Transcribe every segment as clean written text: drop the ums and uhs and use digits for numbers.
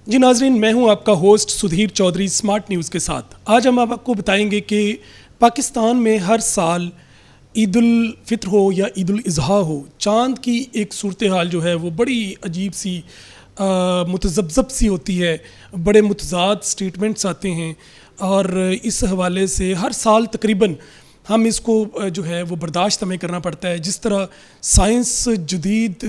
جی ناظرین، میں ہوں آپ کا host Sudhir Chaudhary smart news کے ساتھ۔ آج ہم آپ کو بتائیں گے کہ پاکستان میں ہر سال عید الفطر ہو یا عید الاضحیٰ ہو، چاند کی ایک صورتحال جو ہے وہ بڑی عجیب سی متذبذب سی ہوتی ہے، بڑے متضاد سٹیٹمنٹس آتے ہیں، اور اس حوالے سے ہر سال تقریباً ہم اس کو جو ہے وہ برداشت ہمیں کرنا پڑتا ہے۔ جس طرح سائنس جدید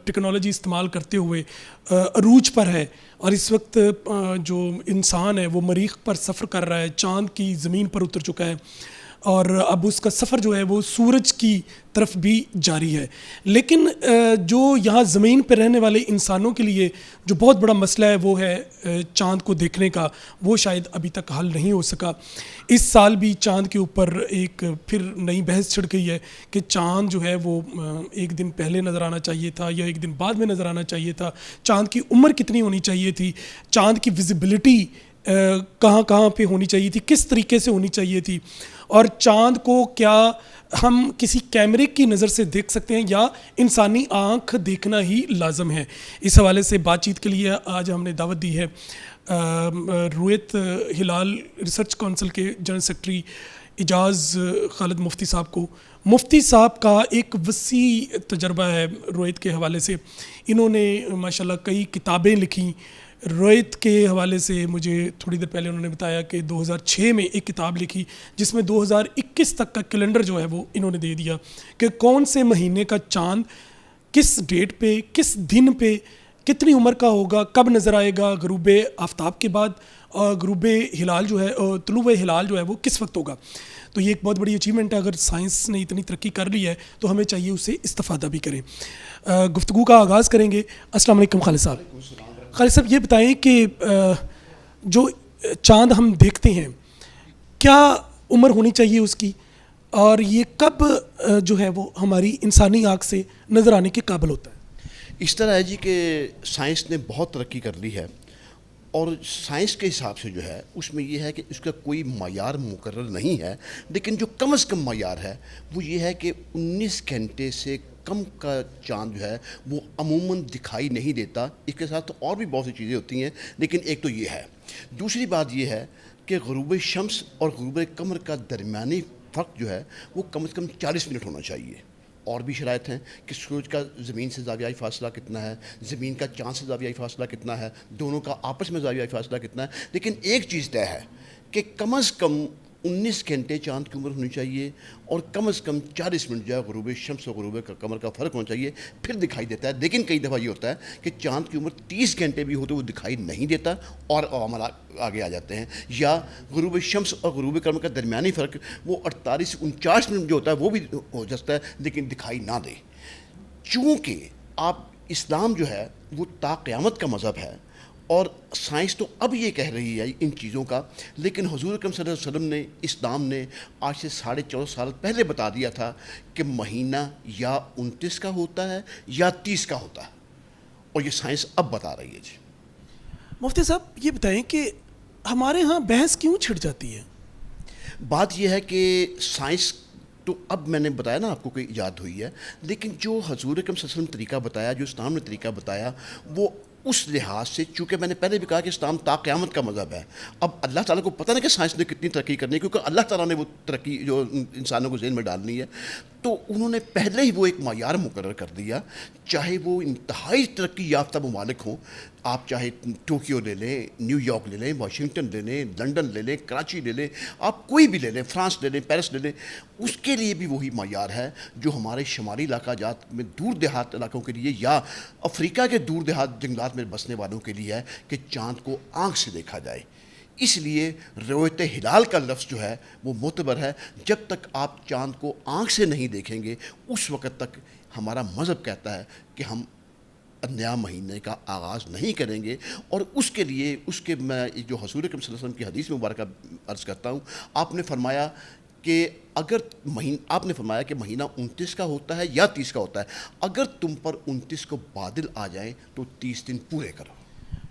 ٹیکنالوجی استعمال کرتے ہوئے عروج پر ہے، اور اس وقت جو انسان ہے وہ مریخ پر سفر کر رہا ہے، چاند کی زمین پر اتر چکا ہے، اور اب اس کا سفر جو ہے وہ سورج کی طرف بھی جاری ہے۔ لیکن جو یہاں زمین پہ رہنے والے انسانوں کے لیے جو بہت بڑا مسئلہ ہے وہ ہے چاند کو دیکھنے کا، وہ شاید ابھی تک حل نہیں ہو سکا۔ اس سال بھی چاند کے اوپر ایک پھر نئی بحث چھڑ گئی ہے کہ چاند جو ہے وہ ایک دن پہلے نظر آنا چاہیے تھا یا ایک دن بعد میں نظر آنا چاہیے تھا، چاند کی عمر کتنی ہونی چاہیے تھی، چاند کی ویزیبلٹی کہاں کہاں پہ ہونی چاہیے تھی، کس طریقے سے ہونی چاہیے تھی، اور چاند کو کیا ہم کسی کیمرے کی نظر سے دیکھ سکتے ہیں یا انسانی آنکھ دیکھنا ہی لازم ہے۔ اس حوالے سے بات چیت کے لیے آج ہم نے دعوت دی ہے رویت ہلال ریسرچ کونسل کے جنرل سیکرٹری اعجاز خالد مفتی صاحب کو۔ مفتی صاحب کا ایک وسیع تجربہ ہے رویت کے حوالے سے، انہوں نے ماشاءاللہ کئی کتابیں لکھیں۔ رویت کے حوالے سے مجھے تھوڑی دیر پہلے انہوں نے بتایا کہ 2006 میں ایک کتاب لکھی جس میں 2021 تک کا کیلنڈر جو ہے وہ انہوں نے دے دیا کہ کون سے مہینے کا چاند کس ڈیٹ پہ، کس دن پہ، کتنی عمر کا ہوگا، کب نظر آئے گا، غروب آفتاب کے بعد، اور غروب ہلال جو ہے، طلوع ہلال جو ہے وہ کس وقت ہوگا۔ تو یہ ایک بہت بڑی اچیومنٹ ہے، اگر سائنس نے اتنی ترقی کر لی ہے تو ہمیں چاہیے اس سے استفادہ بھی کریں۔ گفتگو کا آغاز کریں گے۔ السلام علیکم خالد صاحب۔ خالد صاحب یہ بتائیں کہ جو چاند ہم دیکھتے ہیں کیا عمر ہونی چاہیے اس کی، اور یہ کب جو ہے وہ ہماری انسانی آنکھ سے نظر آنے کے قابل ہوتا ہے؟ اس طرح ہے جی کہ سائنس نے بہت ترقی کر لی ہے، اور سائنس کے حساب سے جو ہے اس میں یہ ہے کہ اس کا کوئی معیار مقرر نہیں ہے، لیکن جو کم از کم معیار ہے وہ یہ ہے کہ 19 گھنٹے سے کم کا چاند جو ہے وہ عموماً دکھائی نہیں دیتا۔ اس کے ساتھ تو اور بھی بہت سی چیزیں ہوتی ہیں، لیکن ایک تو یہ ہے۔ دوسری بات یہ ہے کہ غروب شمس اور غروب قمر کا درمیانی فرق جو ہے وہ کم از کم 40 منٹ ہونا چاہیے۔ اور بھی شرائط ہیں کہ سورج کا زمین سے زاویائی فاصلہ کتنا ہے، زمین کا چاند سے زاویائی فاصلہ کتنا ہے، دونوں کا آپس میں زاویائی فاصلہ کتنا ہے، لیکن ایک چیز طے ہے کہ کم از کم 19 گھنٹے چاند کی عمر ہونی چاہیے، اور کم از کم 40 منٹ جو ہے غروب شمس اور غروب قمر کا فرق ہونا چاہیے، پھر دکھائی دیتا ہے۔ لیکن کئی دفعہ یہ ہوتا ہے کہ چاند کی عمر 30 گھنٹے بھی ہو تو وہ دکھائی نہیں دیتا اور عوامل آگے آ جاتے ہیں، یا غروب شمس اور غروب قمر کا درمیانی فرق وہ 48 سے 49 منٹ جو ہوتا ہے وہ بھی ہو جاتا ہے لیکن دکھائی نہ دے۔ چونکہ آپ اسلام جو ہے وہ تا قیامت کا مذہب ہے، اور سائنس تو اب یہ کہہ رہی ہے ان چیزوں کا، لیکن حضور اکرم صلی اللہ علیہ وسلم نے، اسلام نے آج سے 14.5 سال پہلے بتا دیا تھا کہ مہینہ یا 29 کا ہوتا ہے یا 30 کا ہوتا ہے، اور یہ سائنس اب بتا رہی ہے جی۔ مفتی صاحب یہ بتائیں کہ ہمارے ہاں بحث کیوں چھڑ جاتی ہے؟ بات یہ ہے کہ سائنس تو اب میں نے بتایا نا آپ کو کہ ایجاد ہوئی ہے، لیکن جو حضور اکرم صلی اللہ علیہ وسلم طریقہ بتایا، جو اسلام نے طریقہ بتایا، وہ اس لحاظ سے، چونکہ میں نے پہلے بھی کہا کہ اسلام تا قیامت کا مذہب ہے۔ اب اللہ تعالیٰ کو پتہ نہیں کہ سائنس نے کتنی ترقی کرنی ہے، کیونکہ اللہ تعالیٰ نے وہ ترقی جو انسانوں کو ذہن میں ڈالنی ہے، تو انہوں نے پہلے ہی وہ ایک معیار مقرر کر دیا، چاہے وہ انتہائی ترقی یافتہ ممالک ہوں، آپ چاہے ٹوکیو لے لیں، نیو یارک لے لیں، واشنگٹن لے لیں، لنڈن لے لیں، کراچی لے لیں، آپ کوئی بھی لے لیں، فرانس لے لیں، پیرس لے لیں، اس کے لیے بھی وہی معیار ہے جو ہمارے شمالی علاقہ جات میں دور دیہات علاقوں کے لیے یا افریقہ کے دور دیہات جنگلات میں بسنے والوں کے لیے ہے کہ چاند کو آنکھ سے دیکھا جائے۔ اس لیے رویت ہلال کا لفظ جو ہے وہ معتبر ہے۔ جب تک آپ چاند کو آنکھ سے نہیں دیکھیں گے اس وقت تک ہمارا مذہب کہتا ہے کہ ہم نیا مہینے کا آغاز نہیں کریں گے، اور اس کے لیے میں جو حضور اکرم صلی اللہ علیہ وسلم کی حدیث مبارکہ عرض کرتا ہوں، آپ نے فرمایا کہ مہینہ 29 کا ہوتا ہے یا 30 کا ہوتا ہے، اگر تم پر 29 کو بادل آ جائیں تو 30 دن پورے کرو۔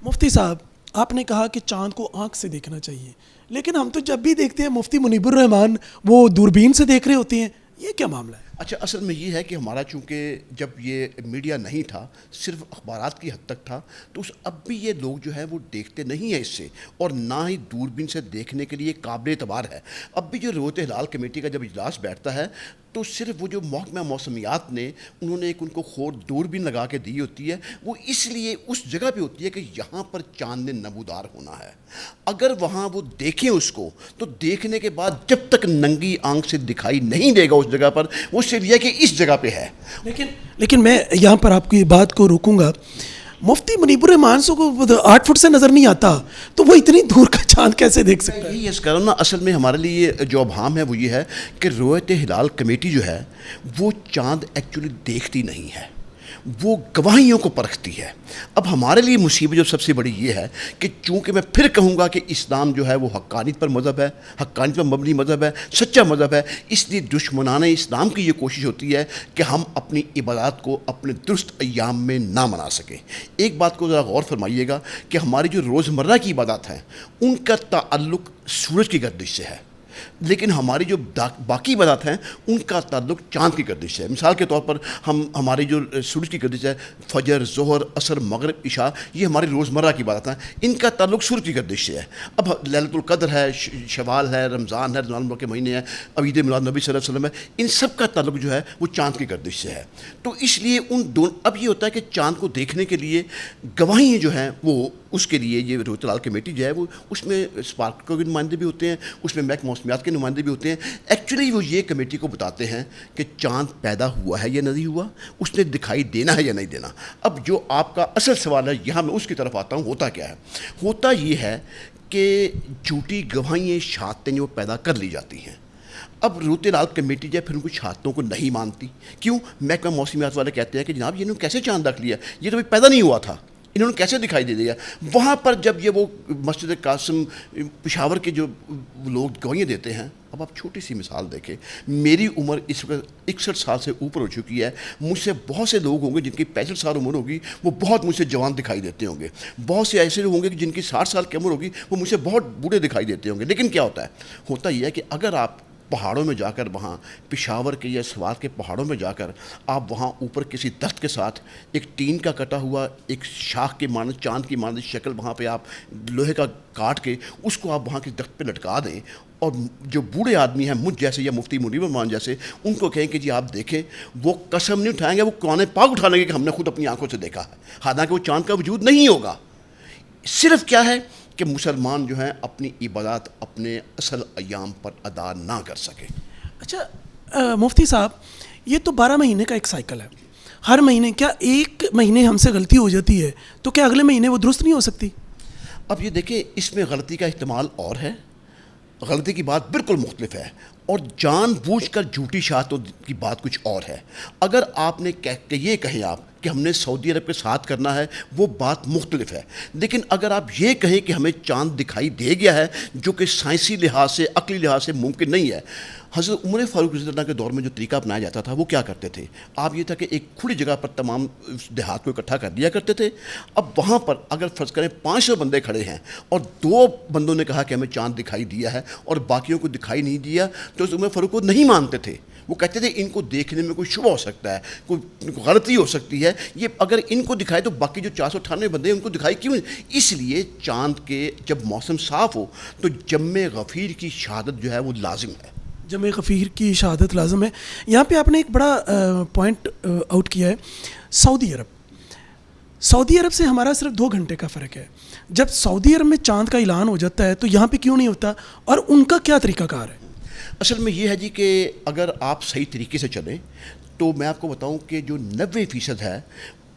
مفتی صاحب آپ نے کہا کہ چاند کو آنکھ سے دیکھنا چاہیے، لیکن ہم تو جب بھی دیکھتے ہیں مفتی منیب الرحمان وہ دوربین سے دیکھ رہے ہوتے ہیں، یہ کیا معاملہ ہے؟ اچھا، اصل میں یہ ہے کہ ہمارا چونکہ جب یہ میڈیا نہیں تھا، صرف اخبارات کی حد تک تھا، تو اب بھی یہ لوگ جو ہیں وہ دیکھتے نہیں ہیں اس سے، اور نہ ہی دوربین سے دیکھنے کے لیے قابل اعتبار ہے۔ اب بھی جو رویت ہلال کمیٹی کا جب اجلاس بیٹھتا ہے تو صرف وہ جو محکمہ موسمیات نے انہوں نے ایک ان کو دوربین لگا کے دی ہوتی ہے، وہ اس لیے اس جگہ پہ ہوتی ہے کہ یہاں پر چاند نے نمودار ہونا ہے۔ اگر وہاں وہ دیکھیں اس کو، تو دیکھنے کے بعد جب تک ننگی آنکھ سے دکھائی نہیں دے گا اس جگہ پر، وہ صرف یہ کہ اس جگہ پہ ہے۔ لیکن میں یہاں پر آپ کی بات کو روکوں گا۔ مفتی منیب الرحمان کو 8 فٹ سے نظر نہیں آتا، تو وہ اتنی دور کا چاند کیسے دیکھ سکتا ہے؟ یہی اس کارن نا، اصل میں ہمارے لیے جو ابہام ہے وہ یہ ہے کہ رویت ہلال کمیٹی جو ہے وہ چاند ایکچولی دیکھتی نہیں ہے، وہ گواہیوں کو پرکھتی ہے۔ اب ہمارے لیے مصیبت جو سب سے بڑی یہ ہے کہ چونکہ میں پھر کہوں گا کہ اسلام جو ہے وہ حقانیت پر مذہب ہے، حقانیت پر مبنی مذہب ہے، سچا مذہب ہے، اس لیے دشمنان اسلام کی یہ کوشش ہوتی ہے کہ ہم اپنی عبادات کو اپنے درست ایام میں نہ منا سکیں۔ ایک بات کو ذرا غور فرمائیے گا کہ ہماری جو روزمرہ کی عبادات ہیں ان کا تعلق سورج کی گردش سے ہے، لیکن ہماری جو باقی عبادات ہیں ان کا تعلق چاند کی گردش سے ہے۔ مثال کے طور پر ہماری جو سورج کی گردش ہے، فجر، ظہر، عصر، مغرب، عشاء، یہ ہماری روزمرہ کی عبادات ہیں، ان کا تعلق سورج کی گردش سے ہے۔ اب لیلۃ القدر ہے، شوال ہے، رمضان ہے، رمضان کے مہینے ہیں، اب عید میلاد نبی صلی اللہ علیہ وسلم ہے، ان سب کا تعلق جو ہے وہ چاند کی گردش سے ہے۔ تو اس لیے اب یہ ہوتا ہے کہ چاند کو دیکھنے کے لیے گواہیاں جو ہیں وہ اس کے لیے یہ رویت ہلال کمیٹی جو ہے وہ اس میں اسپارک کے نمائندے بھی ہوتے ہیں، اس میں محکمہ موسمیات کے نمائندے بھی ہوتے ہیں۔ ایکچولی وہ یہ کمیٹی کو بتاتے ہیں کہ چاند پیدا ہوا ہے یا نہیں ہوا، اس نے دکھائی دینا ہے یا نہیں دینا۔ اب جو آپ کا اصل سوال ہے، یہاں میں اس کی طرف آتا ہوں، ہوتا کیا ہے؟ ہوتا یہ ہے کہ جھوٹی گواہیاں، شہادتیں جو پیدا کر لی جاتی ہیں۔ اب رویت ہلال کمیٹی جو ہے پھر ان کو شہادتوں کو نہیں مانتی۔ کیوں؟ محکمہ موسمیات والے کہتے ہیں کہ جناب یہ انہوں نے کیسے چاند رکھ لیا، یہ تو ابھی پیدا نہیں ہوا تھا، انہوں نے کیسے دکھائی دے دیا؟ وہاں پر جب یہ وہ مسجد قاسم پشاور کے جو لوگ گواہیاں دیتے ہیں، اب آپ چھوٹی سی مثال دیکھیں، میری عمر اس وقت 61 سال سے اوپر ہو چکی ہے، مجھ سے بہت سے لوگ ہوں گے جن کی 65 سال عمر ہوگی، وہ بہت مجھ سے جوان دکھائی دیتے ہوں گے، بہت سے ایسے لوگ ہوں گے کہ جن کی 60 سال کی عمر ہوگی، وہ مجھ سے بہت بوڑھے دکھائی دیتے ہوں گے۔ لیکن کیا ہوتا ہے؟ ہوتا یہ ہے کہ اگر آپ پہاڑوں میں جا کر، وہاں پشاور کے یا سوات کے پہاڑوں میں جا کر آپ وہاں اوپر کسی درخت کے ساتھ ایک ٹین کا کٹا ہوا ایک شاخ کے مانند، چاند کی مانند شکل وہاں پہ آپ لوہے کا کاٹ کے اس کو آپ وہاں کے درخت پہ لٹکا دیں، اور جو بوڑھے آدمی ہیں مجھ جیسے یا مفتی منیب الرحمان جیسے، ان کو کہیں کہ جی آپ دیکھیں، وہ قسم نہیں اٹھائیں گے، وہ قرآن پاک اٹھا لیں گے کہ ہم نے خود اپنی آنکھوں سے دیکھا ہے، حالانکہ وہ چاند کا وجود نہیں ہوگا۔ صرف کیا ہے کہ مسلمان جو ہیں اپنی عبادات اپنے اصل ایام پر ادا نہ کر سکے۔ اچھا مفتی صاحب، یہ تو 12 مہینے کا ایک سائیکل ہے، ہر مہینے کیا ایک مہینے ہم سے غلطی ہو جاتی ہے تو کیا اگلے مہینے وہ درست نہیں ہو سکتی؟ اب یہ دیکھیں، اس میں غلطی کا احتمال اور ہے، غلطی کی بات بالکل مختلف ہے، اور جان بوجھ کر جھوٹی شہادتوں کی بات کچھ اور ہے۔ اگر آپ نے یہ کہیں آپ کہ ہم نے سعودی عرب کے ساتھ کرنا ہے، وہ بات مختلف ہے، لیکن اگر آپ یہ کہیں کہ ہمیں چاند دکھائی دے گیا ہے، جو کہ سائنسی لحاظ سے، عقلی لحاظ سے ممکن نہیں ہے۔ حضرت عمر فاروق رضی اللہ عنہ کے دور میں جو طریقہ اپنایا جاتا تھا وہ کیا کرتے تھے؟ آپ یہ تھا کہ ایک کھلی جگہ پر تمام دیہات کو اکٹھا کر دیا کرتے تھے۔ اب وہاں پر اگر فرض کریں 500 بندے کھڑے ہیں اور 2 بندوں نے کہا کہ ہمیں چاند دکھائی دیا ہے اور باقیوں کو دکھائی نہیں دیا، تو عمر فاروق کو نہیں مانتے تھے، وہ کہتے تھے ان کو دیکھنے میں کوئی شبہ ہو سکتا ہے، کوئی غلطی ہو سکتی ہے، یہ اگر ان کو دکھائے تو باقی جو 498 بندے ہیں ان کو دکھائی کیوں نہیں؟ اس لیے چاند کے جب موسم صاف ہو تو جم غفیر کی شہادت جو ہے وہ لازم ہے، جمع غفیر کی شہادت لازم ہے۔ یہاں پہ آپ نے ایک بڑا پوائنٹ آؤٹ کیا ہے، سعودی عرب سے ہمارا صرف 2 گھنٹے کا فرق ہے۔ جب سعودی عرب میں چاند کا اعلان ہو جاتا ہے تو یہاں پہ کیوں نہیں ہوتا، اور ان کا کیا طریقہ کار ہے؟ اصل میں یہ ہے جی کہ اگر آپ صحیح طریقے سے چلیں تو میں آپ کو بتاؤں کہ جو 90% ہے،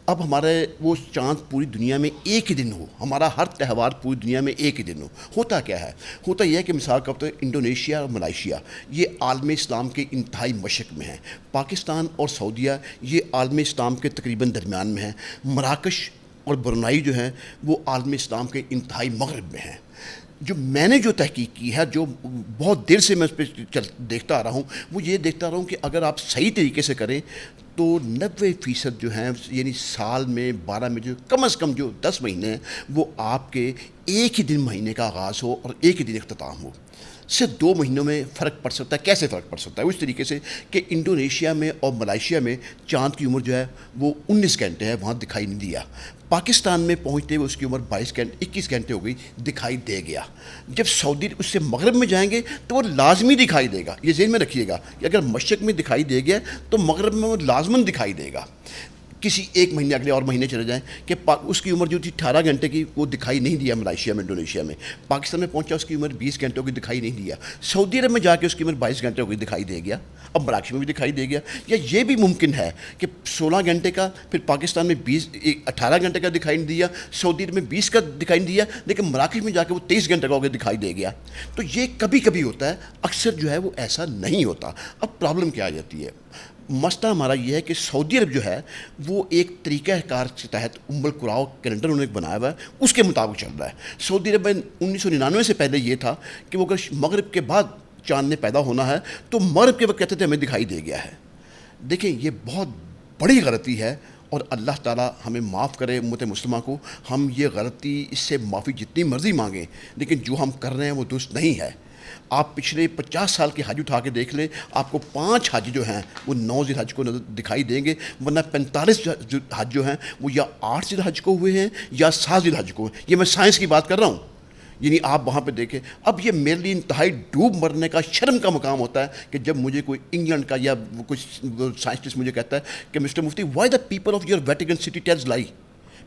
اب ہمارے وہ چاند پوری دنیا میں ایک ہی دن ہو، ہمارا ہر تہوار پوری دنیا میں ایک ہی دن ہو، ہوتا کیا ہے؟ ہوتا یہ ہے کہ مثال کے طور پر انڈونیشیا اور ملائیشیا یہ عالم اسلام کے انتہائی مشرق میں ہیں، پاکستان اور سعودیہ یہ عالم اسلام کے تقریباً درمیان میں ہیں، مراکش اور برونائی جو ہیں وہ عالم اسلام کے انتہائی مغرب میں ہیں۔ جو میں نے جو تحقیق کی ہے، جو بہت دیر سے میں اس پہ دیکھتا آ رہا ہوں، وہ یہ دیکھتا رہا ہوں کہ اگر آپ صحیح طریقے سے کریں تو 90% جو ہیں، یعنی سال میں 12 میں جو کم از کم جو 10 مہینے ہیں، وہ آپ کے ایک ہی دن مہینے کا آغاز ہو اور ایک ہی دن اختتام ہو۔ صرف 2 مہینوں میں فرق پڑ سکتا ہے. کیسے فرق پڑ سکتا ہے؟ اس طریقے سے کہ انڈونیشیا میں اور ملائیشیا میں چاند کی عمر جو ہے وہ 19 گھنٹے ہے, وہاں دکھائی نہیں دیا. پاکستان میں پہنچتے ہوئے اس کی عمر 21 گھنٹے ہو گئی, دکھائی دے گیا. جب سعودی اس سے مغرب میں جائیں گے تو وہ لازمی دکھائی دے گا. یہ ذہن میں رکھیے گا کہ اگر مشرق میں دکھائی دے گیا تو مغرب میں وہ لازماً دکھائی دے گا. کسی ایک مہینے اگلے اور مہینے چلے جائیں کہ اس کی عمر جو تھی 18 گھنٹے کی, وہ دکھائی نہیں دیا ملائیشیا میں, انڈونیشیا میں. پاکستان میں پہنچا, اس کی عمر 20 گھنٹوں کی, دکھائی نہیں دیا. سعودی عرب میں جا کے اس کی عمر 22 گھنٹوں کی, دکھائی دے گیا. اب مراکش میں بھی دکھائی دے گیا. یا یہ بھی ممکن ہے کہ 16 گھنٹے کا, پھر پاکستان میں 18 گھنٹے کا دکھائی نہیں دیا, سعودی عرب میں 20 کا دکھائی نہیں دیا, لیکن مراکش میں جا کے وہ 23 گھنٹے کا ہو کے دکھائی دے گیا. تو یہ کبھی کبھی ہوتا ہے, اکثر جو ہے وہ ایسا نہیں ہوتا. اب پرابلم کیا آ جاتی ہے؟ مسئلہ ہمارا یہ ہے کہ سعودی عرب جو ہے وہ ایک طریقہ کار کے تحت القراء کیلنڈر انہوں نے بنایا ہوا ہے, اس کے مطابق چل رہا ہے. سعودی عرب میں 1999 سے پہلے یہ تھا کہ وہ اگر مغرب کے بعد چاند نے پیدا ہونا ہے تو مغرب کے وقت کہتے تھے ہمیں دکھائی دے گیا ہے. دیکھیں یہ بہت بڑی غلطی ہے, اور اللہ تعالیٰ ہمیں معاف کرے امت مسلمہ کو. ہم یہ غلطی, اس سے معافی جتنی مرضی مانگیں, لیکن جو ہم کر رہے ہیں وہ درست نہیں ہے. آپ پچھلے 50 سال کے حج اٹھا کے دیکھ لیں, آپ کو 5 حج جو ہیں وہ 9 ذی الحج کو دکھائی دیں گے, ورنہ 45 حج جو ہیں وہ یا 8 ذی الحج کو ہوئے ہیں یا 7 ذی الحج کو. یہ میں سائنس کی بات کر رہا ہوں, یعنی آپ وہاں پہ دیکھیں. اب یہ میرے لیے انتہائی ڈوب مرنے کا, شرم کا مقام ہوتا ہے کہ جب مجھے کوئی انگلینڈ کا یا کچھ سائنسٹسٹ مجھے کہتا ہے کہ mister Mufti why the people of your Vatican city tells lie.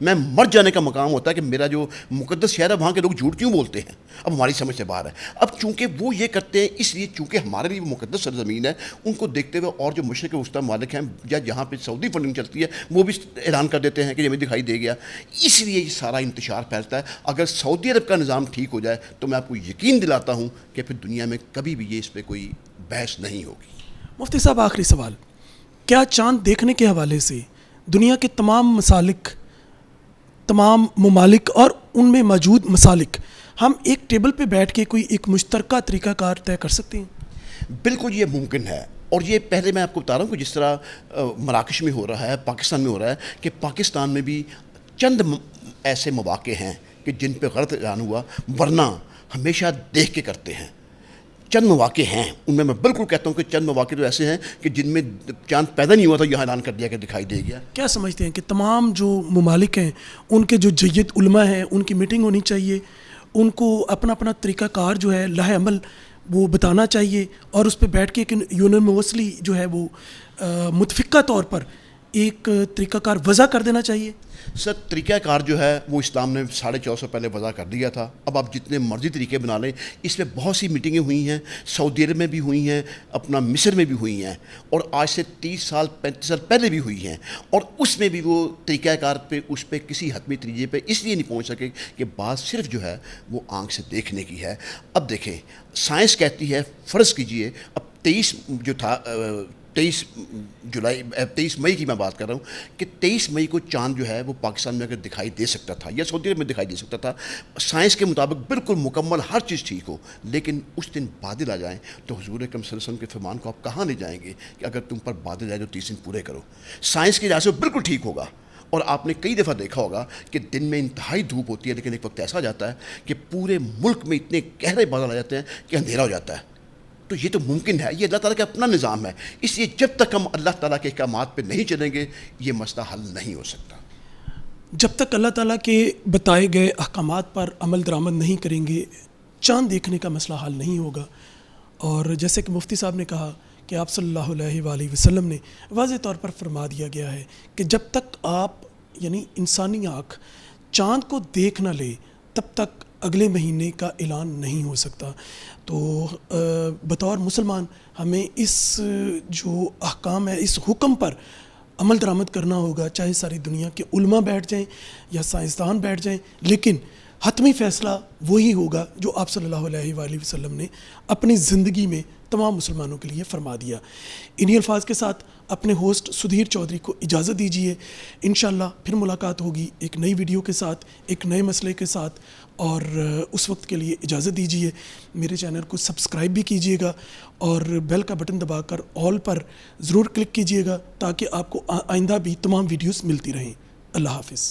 میں مر جانے کا مقام ہوتا ہے کہ میرا جو مقدس شہر ہے وہاں کے لوگ جھوٹ کیوں بولتے ہیں. اب ہماری سمجھ سے باہر ہے. اب چونکہ وہ یہ کرتے ہیں, اس لیے چونکہ ہمارے لیے وہ مقدس سرزمین ہے, ان کو دیکھتے ہوئے اور جو مشرق وسطیٰ ممالک ہیں یا جہاں پہ سعودی فنڈنگ چلتی ہے وہ بھی اعلان کر دیتے ہیں کہ ہمیں دکھائی دے گیا. اس لیے یہ سارا انتشار پھیلتا ہے. اگر سعودی عرب کا نظام ٹھیک ہو جائے تو میں آپ کو یقین دلاتا ہوں کہ پھر دنیا میں کبھی بھی یہ اس پہ کوئی بحث نہیں ہوگی. مفتی صاحب آخری سوال, کیا چاند دیکھنے کے حوالے سے دنیا کے تمام مسالک, تمام ممالک اور ان میں موجود مسالک, ہم ایک ٹیبل پہ بیٹھ کے کوئی ایک مشترکہ طریقہ کار طے کر سکتے ہیں؟ بالکل یہ ممکن ہے. اور یہ پہلے میں آپ کو بتا رہا ہوں کہ جس طرح مراکش میں ہو رہا ہے, پاکستان میں ہو رہا ہے, کہ پاکستان میں بھی چند ایسے مواقع ہیں کہ جن پہ غلط اعلان ہوا, ورنہ ہمیشہ دیکھ کے کرتے ہیں. چند مواقع ہیں, ان میں بالکل کہتا ہوں کہ چند مواقع تو ایسے ہیں کہ جن میں چاند پیدا نہیں ہوا تھا, یہاں اعلان کر دیا کہ دکھائی دے گیا. کیا سمجھتے ہیں کہ تمام جو ممالک ہیں ان کے جو جید علماء ہیں ان کی میٹنگ ہونی چاہیے, ان کو اپنا اپنا طریقہ کار جو ہے لائحہ عمل وہ بتانا چاہیے, اور اس پہ بیٹھ کے یونیورسلی جو ہے وہ متفقہ طور پر ایک طریقہ کار وضع کر دینا چاہیے؟ سر طریقہ کار جو ہے وہ اسلام نے 450 پہلے وضع کر دیا تھا. اب آپ جتنے مرضی طریقے بنا لیں, اس میں بہت سی میٹنگیں ہوئی ہیں, سعودی عرب میں بھی ہوئی ہیں, اپنا مصر میں بھی ہوئی ہیں, اور آج سے 30 سال 35 سال پہلے بھی ہوئی ہیں, اور اس میں بھی وہ طریقہ کار پہ اس پہ کسی حتمی طریقے پہ اس لیے نہیں پہنچ سکے کہ بات صرف جو ہے وہ آنکھ سے دیکھنے کی ہے. اب دیکھیں سائنس کہتی ہے, فرض کیجئے اب 23 جو تھا 23 مئی کی میں بات کر رہا ہوں کہ 23 مئی کو چاند جو ہے وہ پاکستان میں اگر دکھائی دے سکتا تھا یا سعودی عرب میں دکھائی دے سکتا تھا, سائنس کے مطابق بالکل مکمل ہر چیز ٹھیک ہو, لیکن اس دن بادل آ جائیں تو حضور اکرم صلی اللہ علیہ وسلم کے فرمان کو آپ کہاں لے جائیں گے کہ اگر تم پر بادل آئے تو 30 دن پورے کرو. سائنس کی لحاظ سے بالکل ٹھیک ہوگا. اور آپ نے کئی دفعہ دیکھا ہوگا کہ دن میں انتہائی دھوپ ہوتی ہے, لیکن ایک وقت ایسا جاتا ہے کہ پورے ملک میں اتنے گہرے بادل آ جاتے ہیں کہ اندھیرا ہو جاتا ہے. تو یہ تو ممکن ہے, یہ اللہ تعالیٰ کا اپنا نظام ہے. اس لیے جب تک ہم اللہ تعالیٰ کے احکامات پہ نہیں چلیں گے یہ مسئلہ حل نہیں ہو سکتا. جب تک اللہ تعالیٰ کے بتائے گئے احکامات پر عمل درآمد نہیں کریں گے, چاند دیکھنے کا مسئلہ حل نہیں ہوگا. اور جیسے کہ مفتی صاحب نے کہا کہ آپ صلی اللہ علیہ وآلہ وسلم نے واضح طور پر فرما دیا گیا ہے کہ جب تک آپ یعنی انسانی آنکھ چاند کو دیکھ نہ لے تب تک اگلے مہینے کا اعلان نہیں ہو سکتا. تو بطور مسلمان ہمیں اس جو احکام ہے, اس حکم پر عمل درآمد کرنا ہوگا, چاہے ساری دنیا کے علماء بیٹھ جائیں یا سائنسدان بیٹھ جائیں, لیکن حتمی فیصلہ وہی ہوگا جو آپ صلی اللہ علیہ وآلہ وسلم نے اپنی زندگی میں تمام مسلمانوں کے لیے فرما دیا. انہی الفاظ کے ساتھ اپنے ہوسٹ سدھیر چودھری کو اجازت دیجیے. انشاءاللہ پھر ملاقات ہوگی ایک نئی ویڈیو کے ساتھ, ایک نئے مسئلے کے ساتھ, اور اس وقت کے لیے اجازت دیجیے. میرے چینل کو سبسکرائب بھی کیجیے گا اور بیل کا بٹن دبا کر آل پر ضرور کلک کیجیے گا تاکہ آپ کو آئندہ بھی تمام ویڈیوز ملتی رہیں. اللہ حافظ.